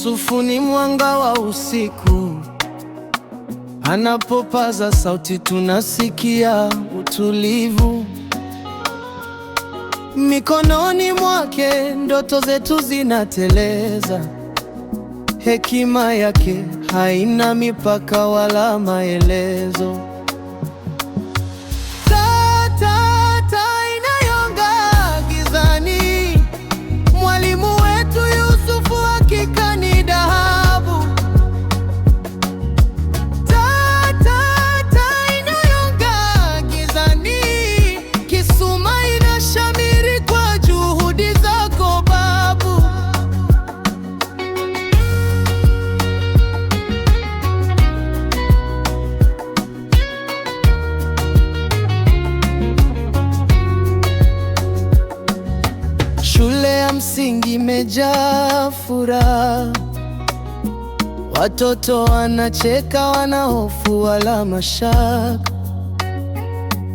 Yusufu ni mwanga wa usiku, anapopaza sauti tunasikia utulivu. Mikononi mwake ndoto zetu zinateleza, hekima yake haina mipaka wala maelezo. Shule ya msingi imejaa furaha, watoto wanacheka, wana hofu wala mashaka.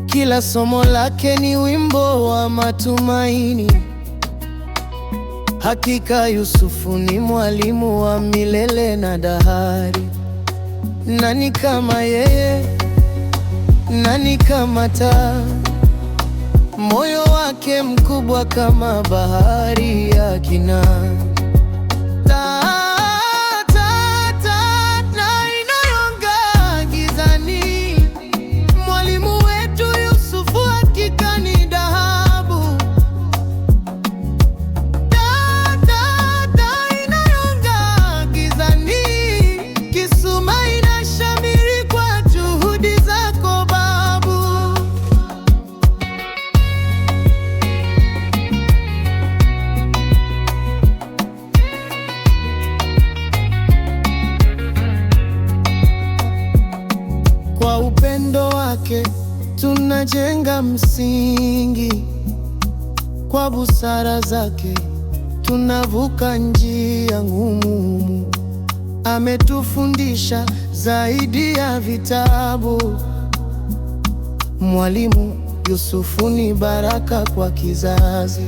Kila somo lake ni wimbo wa matumaini. Hakika Yusufu ni mwalimu wa milele na dahari. Nani kama yeye? Nani kama taa? Moyo wake mkubwa kama bahari ya kina. Na inayong'aa gizani. Mwalimu wetu Yusufu hakika ni dhahabu. Inayong'aa gizani. Kisuma inashamiri kwa juhudi zako babu. Kwa upendo wake tunajenga msingi, kwa busara zake tunavuka njia ngumu. Ametufundisha zaidi ya vitabu. Mwalimu Yusufu ni baraka kwa kizazi.